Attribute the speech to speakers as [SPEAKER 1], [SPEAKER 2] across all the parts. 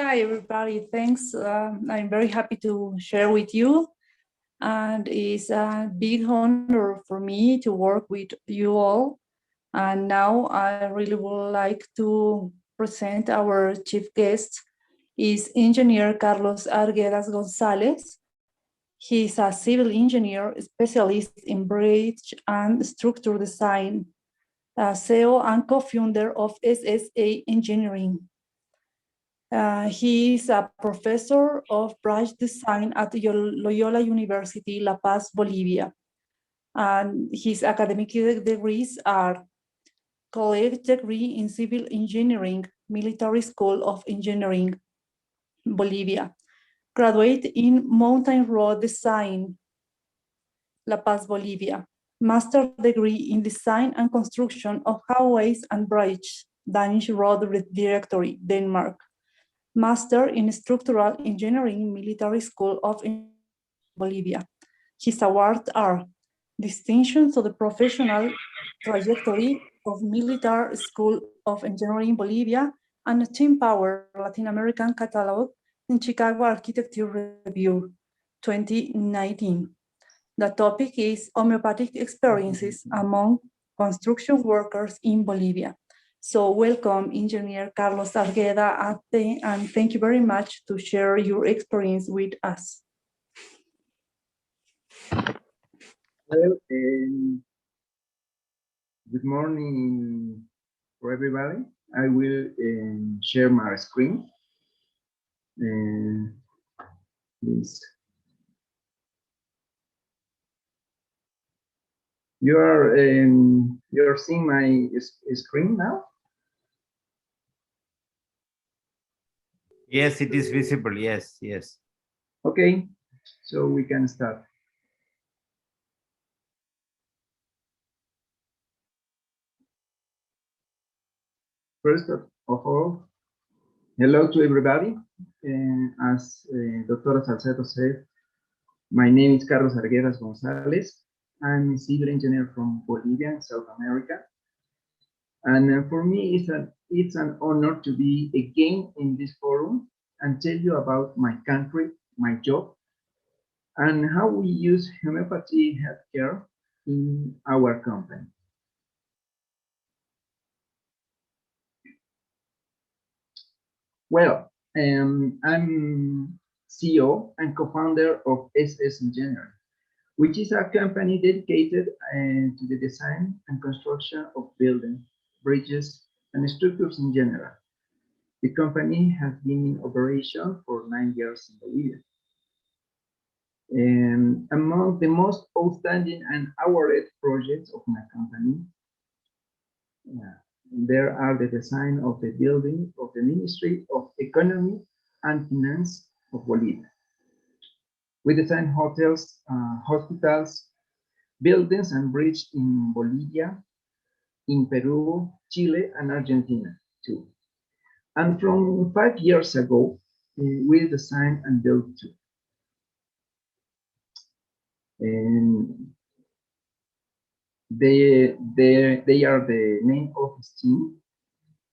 [SPEAKER 1] Hi, everybody. Thanks. I'm very happy to share with you. And it's a big honor for me to work with you all. And now I really would like to present our chief guest is Engineer Carlos Arguedas Gonzalez. He's a civil engineer specialist in bridge and structure design, CEO and co-founder of SSA Engineering. He is a professor of bridge design at Loyola University, La Paz, Bolivia. And his academic degrees are college degree in civil engineering, Military School of Engineering, Bolivia. Graduate in mountain road design, La Paz, Bolivia. Master degree in design and construction of highways and bridges, Danish Road Directory, Denmark. Master in Structural Engineering, Military School of Bolivia. His awards are Distinction to the Professional Trajectory of Military School of Engineering Bolivia and Team Power Latin American Catalog in Chicago Architecture Review 2019. The topic is Homeopathic Experiences Among Construction Workers in Bolivia. So welcome, Engineer Carlos Argueda, and thank you very much to share your experience with us.
[SPEAKER 2] Well, good morning for everybody. I will share my screen. Please. You're seeing my screen now?
[SPEAKER 3] Yes, it is visible. Yes, yes.
[SPEAKER 2] Okay, so we can start. First of all, hello to everybody. As Dr. Salcedo said, my name is Carlos Arguedas Gonzalez. I'm a civil engineer from Bolivia, South America. And for me, it's an honor to be again in this forum and tell you about my country, my job, and how we use homeopathy healthcare in our company. Well, I'm CEO and co-founder of SS Engineering, which is a company dedicated to the design and construction of buildings, bridges, and structures in general. The company has been in operation for 9 years in Bolivia. Among the most outstanding and awarded projects of my company, there are the design of the building of the Ministry of Economy and Finance of Bolivia. We design hotels, hospitals, buildings and bridges in Bolivia, in Peru, Chile, and Argentina too. And from 5 years ago, we designed and built two. And they are the main office team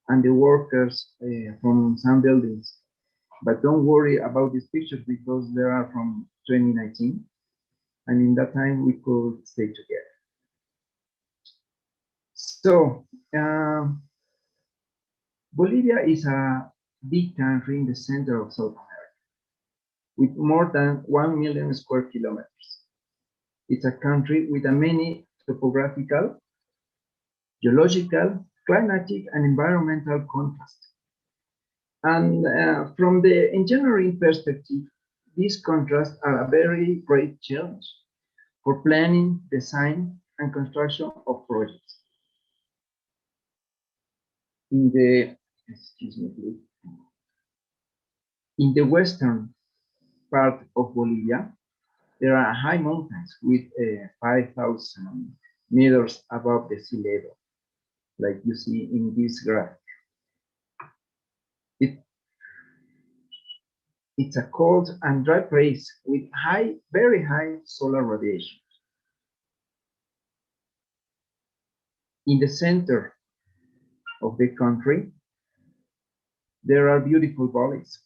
[SPEAKER 2] and the workers from some buildings. But don't worry about these pictures because they are from 2019. And in that time, we could stay together. So, Bolivia is a big country in the center of South America with more than 1 million square kilometers. It's a country with a many topographical, geological, climatic, and environmental contrasts. And from the engineering perspective, these contrasts are a very great challenge for planning, design, and construction of projects. In the, excuse me, please. In the western part of Bolivia, there are high mountains with 5,000 meters above the sea level, like you see in this graph. It's a cold and dry place with very high solar radiation. In the center of the country, there are beautiful valleys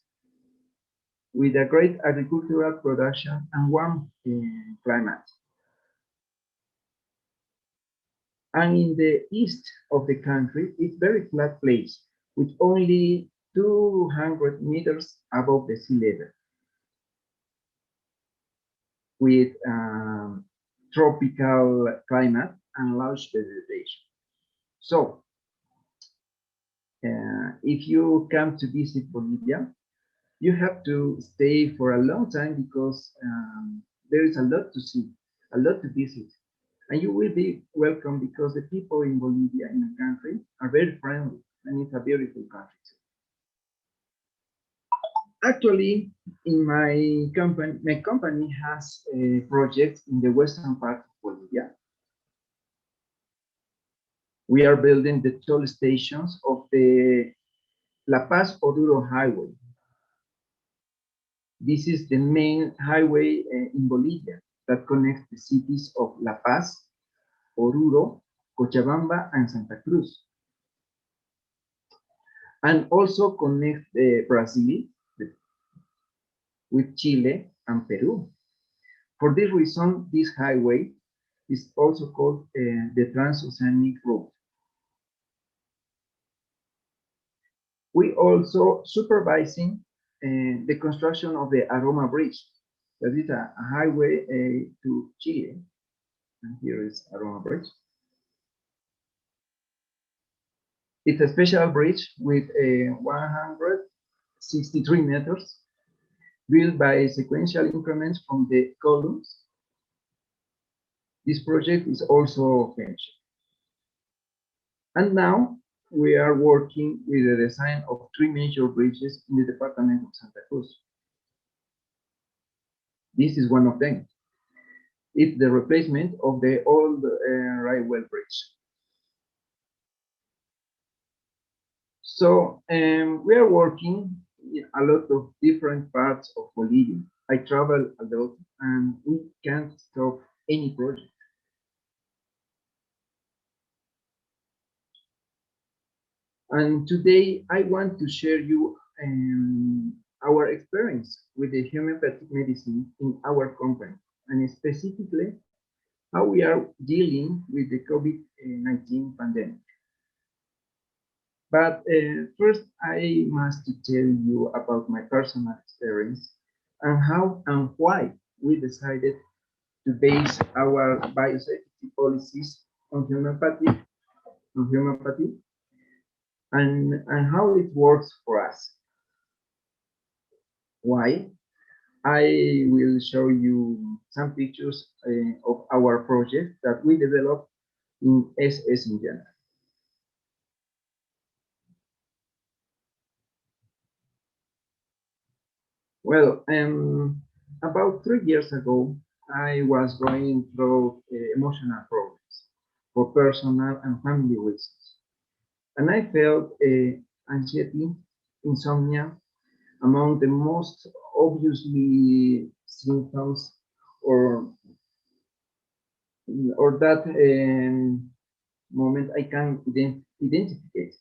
[SPEAKER 2] with a great agricultural production and warm climate. And in the east of the country, it's very flat place with only 200 meters above the sea level, with tropical climate and large vegetation. So, if you come to visit Bolivia, you have to stay for a long time because there is a lot to see, a lot to visit. And you will be welcome because the people in Bolivia, in the country, are very friendly, and it's a beautiful country. Actually, in my company has a project in the western part of Bolivia. We are building the toll stations of the La Paz-Oruro highway. This is the main highway in Bolivia that connects the cities of La Paz, Oruro, Cochabamba, and Santa Cruz. And also connect Brazil with Chile and Peru. For this reason, this highway is also called the Transoceanic Route. We also supervising the construction of the Aroma Bridge. That is a highway to Chile. And here is Aroma Bridge. It's a special bridge with 163 meters, built by sequential increments from the columns. This project is also finished. And now we are working with the design of 3 major bridges in the department of Santa Cruz. This is one of them. It's the replacement of the old railway bridge. So we are working in a lot of different parts of Bolivia. I travel a lot and we can't stop any project. And today I want to share you our experience with the homeopathic medicine in our company, and specifically how we are dealing with the COVID-19 pandemic. But first, I must tell you about my personal experience and how and why we decided to base our biosafety policies on homeopathy, and how it works for us. Why? I will show you some pictures of our project that we developed in SS in general. Well, about 3 years ago, I was going through emotional problems for personal and family reasons. And I felt anxiety, insomnia, among the most obviously symptoms or that moment I can identify.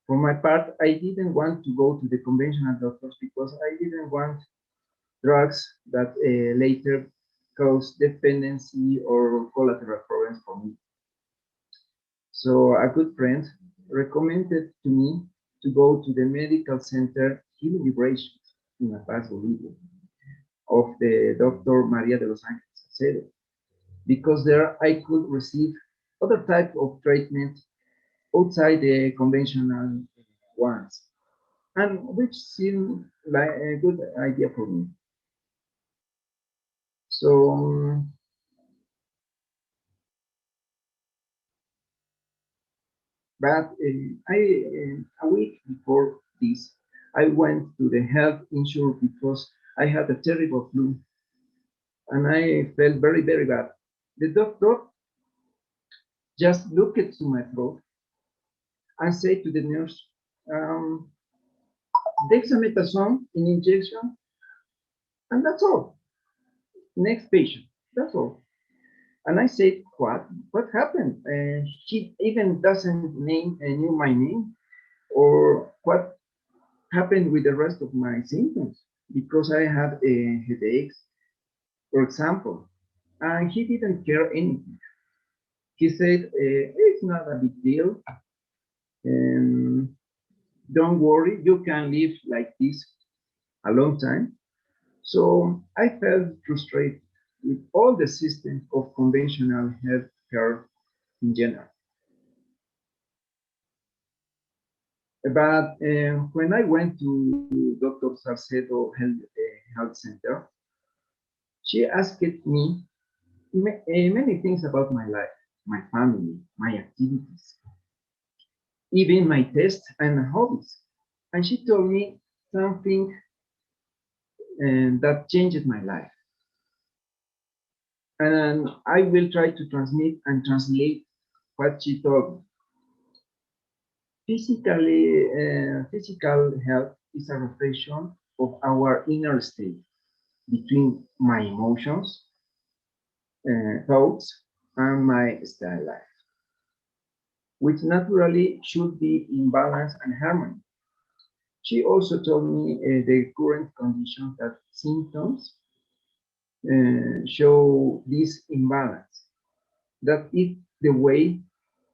[SPEAKER 2] For my part, I didn't want to go to the conventional doctors because I didn't want drugs that later cause dependency or collateral problems for me. So a good friend recommended to me to go to the medical center Healing Liberation in La Paz, Bolivia, of the Dr. Maria de los Ángeles Salcedo, because there I could receive other type of treatment outside the conventional ones, and which seemed like a good idea for me. So but a week before this, I went to the health insurance because I had a terrible flu and I felt very, very bad. The doctor just looked to my throat and said to the nurse, dexamethasone in injection, and that's all. Next patient, that's all. And I said, what? What happened? She even doesn't knew my name or what happened with the rest of my symptoms. because I had headaches, for example, and he didn't care anything. He said, it's not a big deal. Don't worry, you can live like this a long time. So I felt frustrated with all the systems of conventional health care in general. But when I went to Dr. Salcedo Health Center, she asked me many things about my life, my family, my activities, even my tastes and hobbies. And she told me something that changed my life. And I will try to transmit and translate what she told me. Physical health is a reflection of our inner state between my emotions, thoughts, and my style life, which naturally should be in balance and harmony. She also told me the current conditions that symptoms show this imbalance. That is the way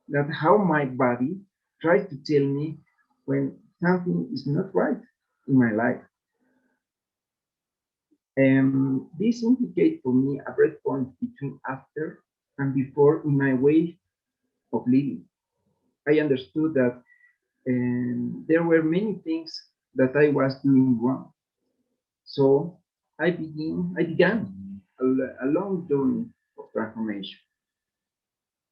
[SPEAKER 2] that how my body tries to tell me when something is not right in my life. This indicates for me a breakpoint between after and before in my way of living. I understood that there were many things that I was doing wrong. So I began a long journey of transformation,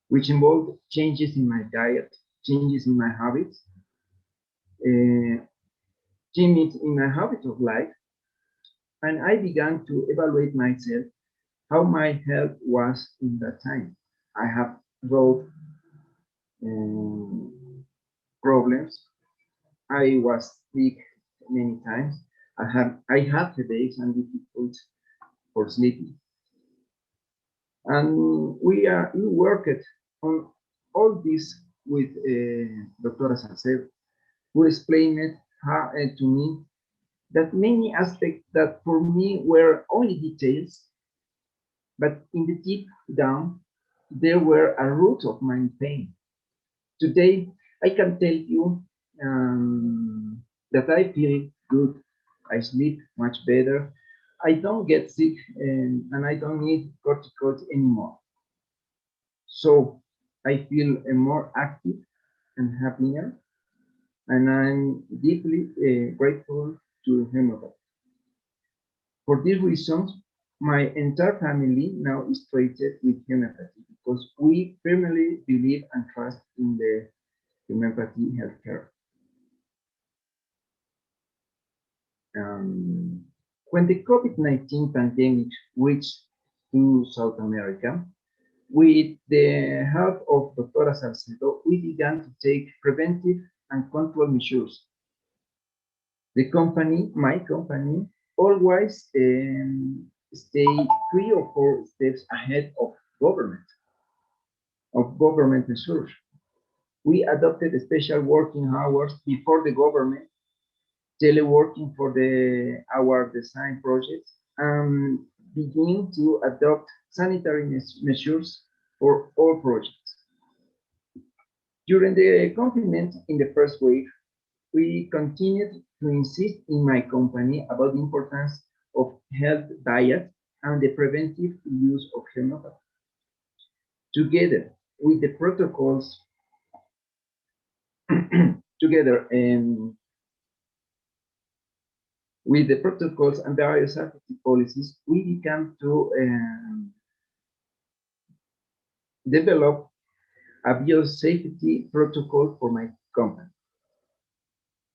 [SPEAKER 2] which involved changes in my diet, changes in my habits, uh, changes in my habit of life, and I began to evaluate myself how my health was in that time. I have growth problems. I was sick many times. I had headaches and difficulty for sleeping. And we worked on all this with Dr. Salcedo, who explained to me that many aspects that for me were only details, but in the deep down, there were a root of my pain. Today, I can tell you that I feel good. I sleep much better. I don't get sick and I don't need corticoids anymore. So I feel more active and happier, and I'm deeply grateful to Homeopathy. For these reasons, my entire family now is treated with homeopathy because we firmly believe and trust in the homeopathy healthcare. When the COVID-19 pandemic reached to South America, with the help of Dr. Salcedo, we began to take preventive and control measures. The company, my company, always stay 3 or 4 steps ahead of government measures. We adopted special working hours before the government, teleworking for our design projects, and begin to adopt sanitary measures for all projects. During the confinement in the first wave, we continued to insist in my company about the importance of health diet and the preventive use of homeopathy. Together with the protocols, together with the protocols and biosafety policies, we began to develop a biosafety protocol for my company.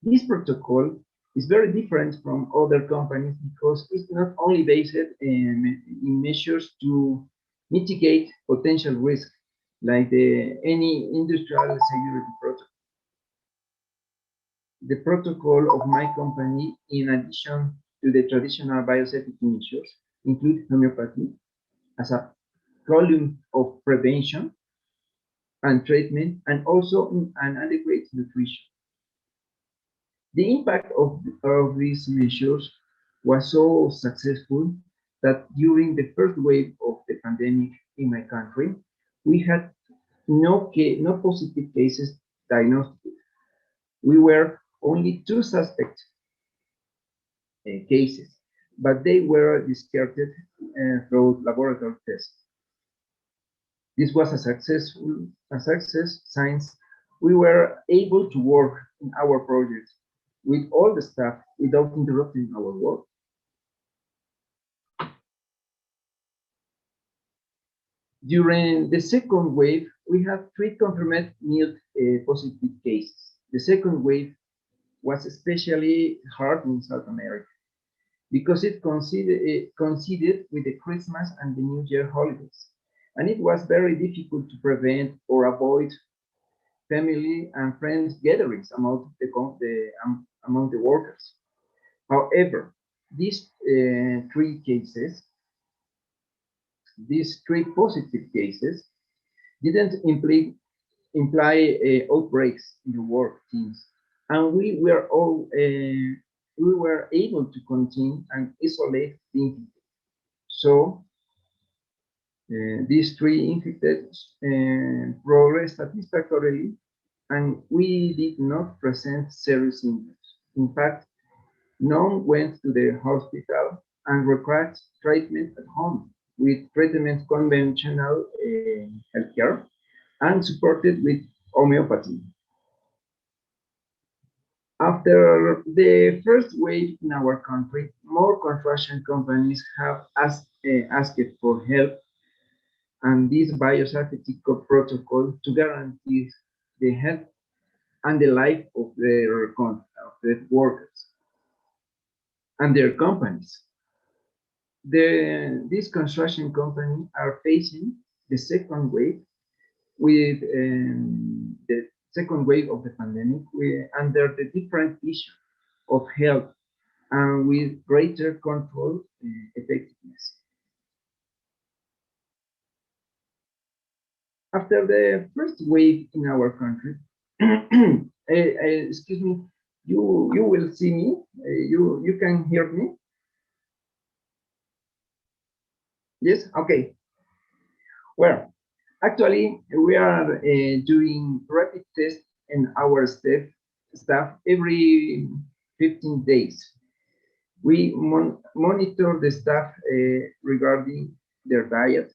[SPEAKER 2] This protocol is very different from other companies because it's not only based in measures to mitigate potential risk, like any industrial security protocol. The protocol of my company, in addition to the traditional biosafety measures, include homeopathy as a column of prevention and treatment, and also an adequate nutrition. The impact of these measures was so successful that during the first wave of the pandemic in my country, we had no positive cases diagnosed. We were only 2 suspect cases, but they were discarded through laboratory tests. This was a success since we were able to work in our project with all the staff without interrupting our work. During the second wave, we had 3 confirmed mild positive cases. The second wave was especially hard in South America because it coincided with the Christmas and the New Year holidays, and it was very difficult to prevent or avoid family and friends gatherings among the workers. However, these 3 cases, these 3 positive cases, didn't imply outbreaks in the work teams, and we were able to contain and isolate the infected. So these 3 infected progressed satisfactorily, and we did not present serious symptoms. In fact, none went to the hospital and required treatment at home with treatment conventional healthcare and supported with homeopathy. After the first wave in our country, more construction companies have asked for help and this biosafety protocol to guarantee the health and the life of their workers and their companies. These construction companies are facing the second wave with the second wave of the pandemic under the different issue of health and with greater control effectiveness. After the first wave in our country, excuse me, you will see me, you can hear me? Yes, okay. Well, actually, we are doing rapid tests in our staff every 15 days. We monitor the staff regarding their diet,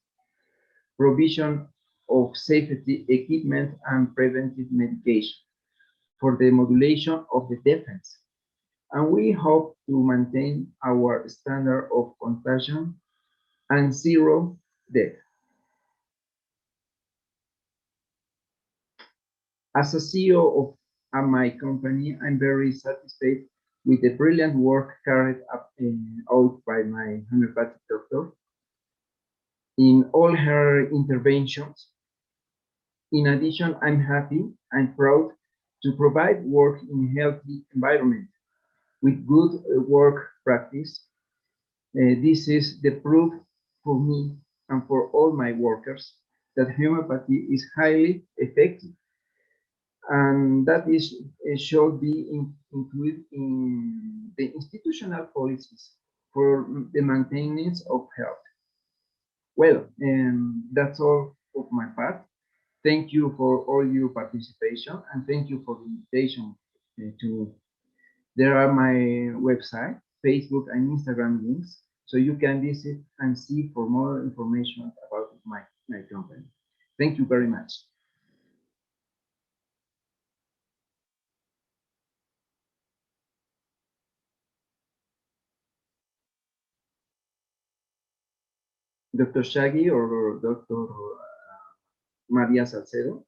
[SPEAKER 2] provision of safety equipment, and preventive medication for the modulation of the defense. And we hope to maintain our standard of contagion and 0 death. As a CEO of my company, I'm very satisfied with the brilliant work carried out by my homeopathic doctor in all her interventions. In addition, I'm happy and proud to provide work in a healthy environment with good work practice. This is the proof for me and for all my workers that homeopathy is highly effective, and that should be included in the institutional policies for the maintenance of health. Well, that's all of my part. Thank you for all your participation, and thank you for the invitation to. There are my website, Facebook, and Instagram links, so you can visit and see for more information about my company. Thank you very much. Dr. Shaggy or Dr. Maria Salcedo?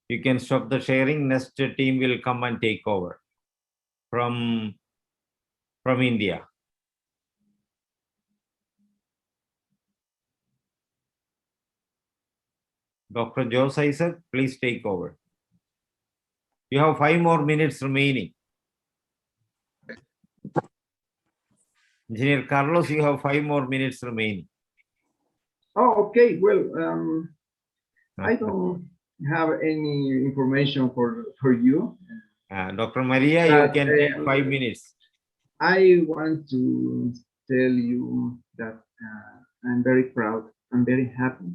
[SPEAKER 3] You can stop the sharing. Next team will come and take over from India. Dr. Jose Isaac, please take over. You have 5 more minutes remaining. Engineer Carlos, you have 5 more minutes remaining.
[SPEAKER 2] Oh, Okay, well, I don't have any information for you.
[SPEAKER 3] Dr. Maria, you
[SPEAKER 2] But,
[SPEAKER 3] can take 5 minutes.
[SPEAKER 2] I want to tell you that I'm very proud. I'm very happy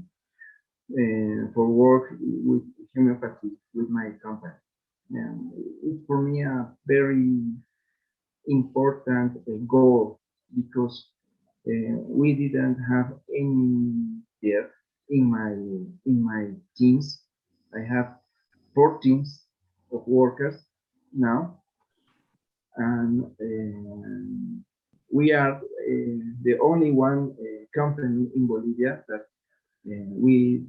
[SPEAKER 2] for work with homeopathy with my company. And it's for me a very important goal because we didn't have any death in my teams. I have 4 teams of workers now, and we are the only one company in Bolivia that we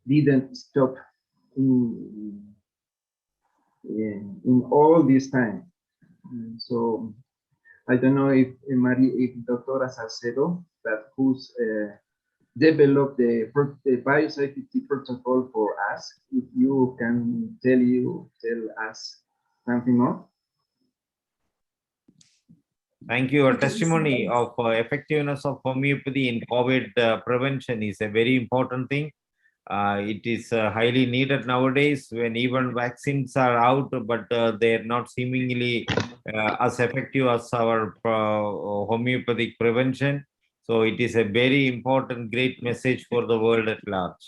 [SPEAKER 2] didn't stop in all this time. So I don't know if Doctora Salcedo, that who's developed the biosafety protocol for us, if you can tell us something more.
[SPEAKER 3] Thank you. Your
[SPEAKER 1] Okay,
[SPEAKER 3] testimony
[SPEAKER 1] so-
[SPEAKER 3] of effectiveness of homeopathy in COVID prevention is a very important thing. It is highly needed nowadays when even vaccines are out, but they're not seemingly as effective as our homeopathic prevention. So it is a very important, great message for the world at large.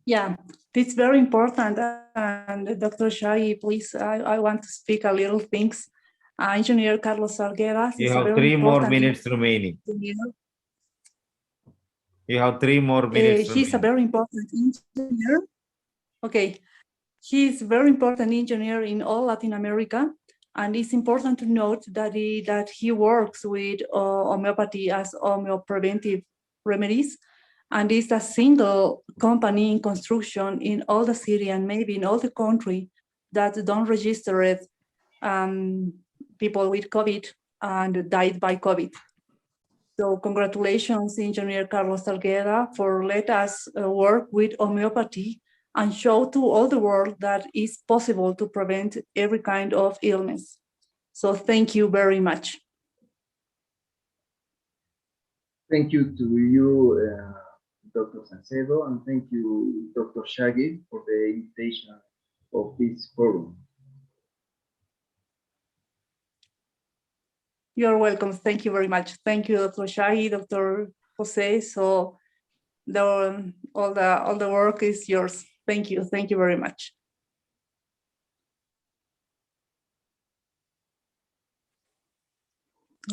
[SPEAKER 1] Yeah, it's very important. And Dr. Shai, please, I want to speak a little things. Engineer Carlos Arguedas
[SPEAKER 3] You
[SPEAKER 1] is
[SPEAKER 3] have
[SPEAKER 1] very
[SPEAKER 3] 3 more
[SPEAKER 1] important
[SPEAKER 3] minutes remaining.
[SPEAKER 1] engineer.
[SPEAKER 3] You have 3 more minutes
[SPEAKER 1] He's a
[SPEAKER 3] remaining.
[SPEAKER 1] very important engineer. Okay, he's very important engineer in all Latin America. And it's important to note that he works with homeopathy as homeopreventive remedies. And it's a single company in construction in all the city and maybe in all the country that don't register it, people with COVID and died by COVID. So congratulations, Engineer Carlos Salguera, for let us work with homeopathy and show to all the world that it's possible to prevent every kind of illness. So thank you very much.
[SPEAKER 2] Thank you to you, Dr. Salcedo, and thank you, Dr. Shaggy, for the invitation of this forum.
[SPEAKER 1] You're welcome. Thank you very much. Thank you, Dr. Shaggy, Dr. Jose. So all the work is yours. Thank you. Thank you very much.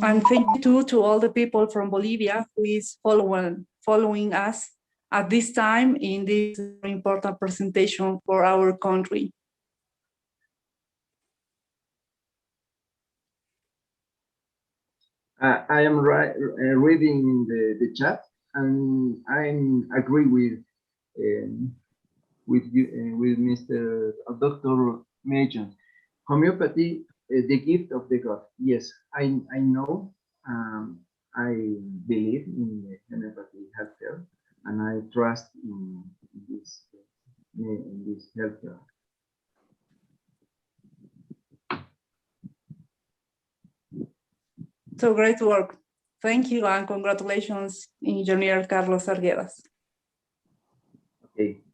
[SPEAKER 1] And thank you too to all the people from Bolivia who is following us at this time in this important presentation for our country.
[SPEAKER 2] I am reading the chat, and I agree with Mr. Dr. Major. Homeopathy, the gift of the God. Yes, I know. I believe in the homeopathy healthcare, and I trust in this healthcare.
[SPEAKER 1] So great work. Thank you and congratulations, Engineer Carlos Arguedas.
[SPEAKER 2] Okay.